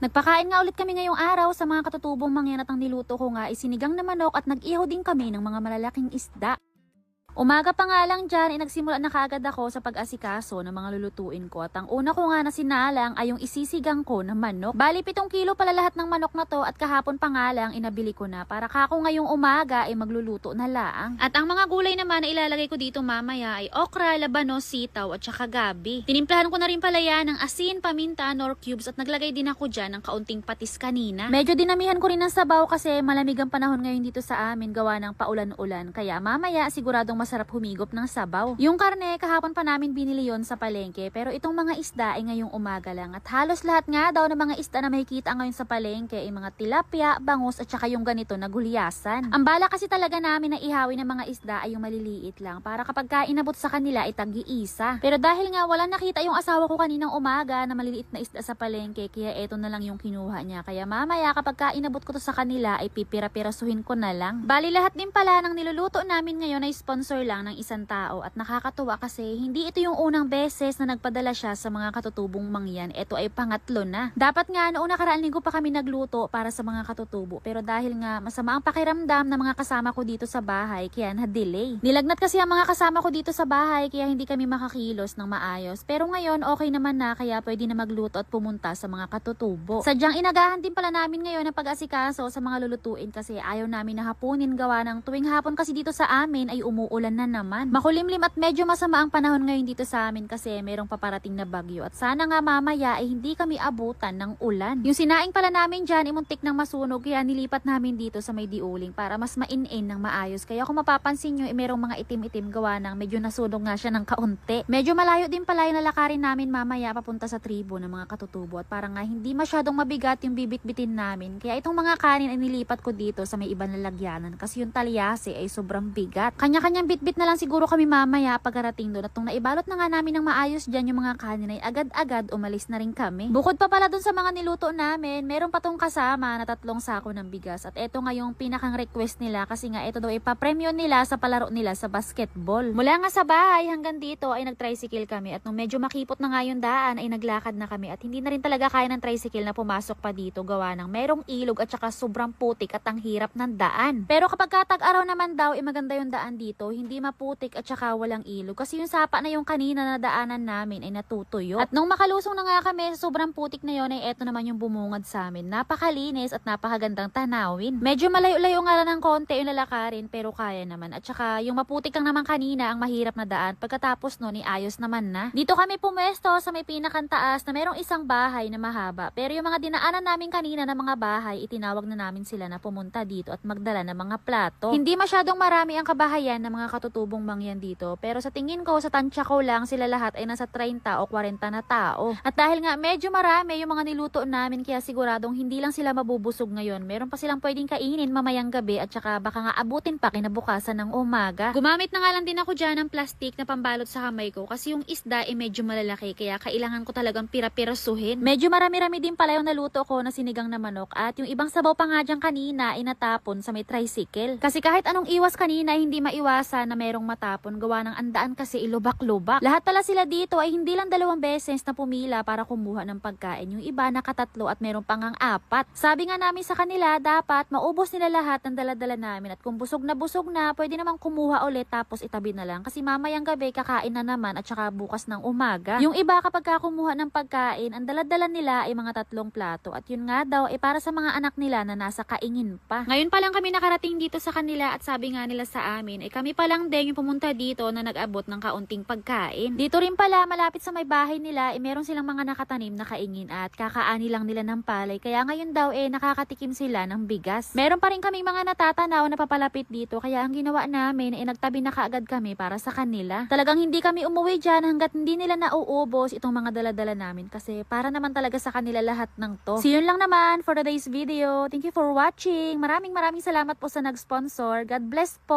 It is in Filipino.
Nagpakain nga ulit kami ngayong araw sa mga katutubong mangyan at ang niluto ko nga isinigang na manok at nag-ihaw din kami ng mga malalaking isda. Umaga pa nga lang dyan, nagsimula na kaagad ako sa pag-asikaso ng mga lulutuin ko. At ang una ko nga na sinalang ay yung isisigang ko na manok. Bali 7 kilo pala lahat ng manok na to at kahapon pa nga lang inabili ko na para kako ngayong umaga ay magluluto na laang. At ang mga gulay naman na ilalagay ko dito mamaya ay okra, labanos, sitaw at saka gabi. Tinimplahan ko na rin pala yan ng asin, paminta, nor cubes at naglagay din ako dyan ng kaunting patis kanina. Medyo dinamihan ko rin ng sabaw kasi malamig ang panahon ngayon dito sa amin gawa ng paulan-ulan. Kaya mamaya siguradong masarap humigop ng sabaw. Yung karne, kahapon pa namin binili yon sa palengke, pero itong mga isda ay ngayong umaga lang. At halos lahat nga daw ng mga isda na makikita ngayon sa palengke ay mga tilapia, bangus at saka yung ganito na gulyasan. Ang bala kasi talaga namin na ihawin ng mga isda ay yung maliliit lang para kapag inabot sa kanila ay tag-iisa. Pero dahil nga wala nakita yung asawa ko kaninang umaga na maliliit na isda sa palengke, kaya eto na lang yung kinuha niya. Kaya mamaya kapag inabot ko to sa kanila ay pipira-pirasuhin ko na lang. Bali lahat din pala ng niluluto namin ngayon ay sponsor lang ng isang tao at nakakatuwa kasi hindi ito yung unang beses na nagpadala siya sa mga katutubong mangyan. Ito ay pangatlo na. Dapat nga noong nakaraan linggo pa kami nagluto para sa mga katutubo, pero dahil nga masama ang pakiramdam ng mga kasama ko dito sa bahay kaya na-delay. Nilagnat kasi ang mga kasama ko dito sa bahay kaya hindi kami makakilos ng maayos. Pero ngayon okay naman na kaya pwede na magluto at pumunta sa mga katutubo. Sadyang inagahan din pala namin ngayon ang pag-asikaso sa mga lulutuin kasi ayaw namin na hapunin gawa ng tuwing hapon kasi dito sa amin ay umuulan na naman. Makulimlim at medyo masama ang panahon ngayon dito sa amin kasi merong paparating na bagyo at sana nga mamaya ay hindi kami abutan ng ulan. Yung sinaing pala namin dyan imuntik ng masunog kaya nilipat namin dito sa may diuling para mas main-in ng maayos. Kaya kung mapapansin nyo merong mga itim-itim gawa ng medyo nasunog nga siya ng kaunti. Medyo malayo din pala yung lalakarin namin mamaya papunta sa tribo ng mga katutubo at para nga hindi masyadong mabigat yung bibit-bitin namin. Kaya itong mga kanin ay nilipat ko dito sa may ibang lalagyanan kasi yung talyase ay sobrang bigat. Kanya-kanyang bit-bit na lang siguro kami mamaya pagkarating doon at nung naibalot na nga namin ng maayos dyan yung mga kanin ay agad-agad umalis na rin kami. Bukod pa pala doon sa mga niluto namin, meron pa tong kasama na 3 sako ng bigas at eto nga yung pinakang request nila kasi nga ito daw ipapremyo nila sa palaro nila sa basketball. Mula nga sa bahay hanggang dito ay nag-tricycle kami at nung medyo makipot na nga yung daan ay naglakad na kami at hindi na rin talaga kaya ng tricycle na pumasok pa dito gawa ng merong ilog at saka sobrang putik at ang hirap ng daan. Pero kapag tag-araw naman daw maganda yung daan dito, hindi maputik at saka walang ilog kasi yung sapa na yung kanina na daanan namin ay natutuyo. At nung makalusong na nga kami sa sobrang putik na yon ay eto naman yung bumungad sa amin. Napakalinis at napakagandang tanawin. Medyo malayo-layo nga lang ng konti yung lalakarin pero kaya naman. At saka yung maputik lang naman kanina ang mahirap na daan. Pagkatapos nun ayos naman na. Dito kami pumwesto sa may pinakantaas na merong isang bahay na mahaba. Pero yung mga dinaanan namin kanina na mga bahay, itinawag na namin sila na pumunta dito at magdala ng mga plato. Hindi masyadong marami ang kabahayan ng mga katutubong mangyan dito. Pero sa tingin ko, sa tansya ko lang, sila lahat ay nasa 30 o 40 na tao. At dahil nga medyo marami yung mga niluto namin, kaya siguradong hindi lang sila mabubusog ngayon. Meron pa silang pwedeng kainin mamayang gabi at saka baka nga abutin pa kinabukasan ng umaga. Gumamit na nga lang din ako dyan ng plastic na pambalot sa kamay ko kasi yung isda ay medyo malalaki kaya kailangan ko talagang pira-pirasuhin. Medyo marami-rami din pala yung naluto ko na sinigang na manok at yung ibang sabaw pa nga dyan kanina ay natapon sa may tricycle. Kasi kahit anong iwas kanina hindi maiwasan na merong matapon gawa ng andaan kasi ilubak-lubak. Lahat pala sila dito ay hindi lang 2 beses na pumila para kumuha ng pagkain. Yung iba nakatatlo at meron pang 4. Sabi nga namin sa kanila dapat maubos nila lahat ng dala-dala namin at kung busog na pwede namang kumuha ulit tapos itabi na lang kasi mamayang gabi kakain na naman at saka bukas ng umaga. Yung iba kapag kumuha ng pagkain ang dala-dala nila ay mga 3 plato at yun nga daw ay para sa mga anak nila na nasa kaingin pa. Ngayon pa lang kami nakarating dito sa kanila at sabi nga nila sa amin ay kami pa lang din yung pumunta dito na nag-abot ng kaunting pagkain. Dito rin pala malapit sa may bahay nila meron silang mga nakatanim na kaingin at kakaani lang nila ng palay kaya ngayon daw nakakatikim sila ng bigas. Meron pa rin kaming mga natatanaw na papalapit dito kaya ang ginawa namin nagtabi na kaagad kami para sa kanila. Talagang hindi kami umuwi dyan hanggat hindi nila nauubos itong mga dala-dala namin kasi para naman talaga sa kanila lahat ng to. So yun lang naman for today's video. Thank you for watching. Maraming salamat po sa nag-sponsor. God bless po.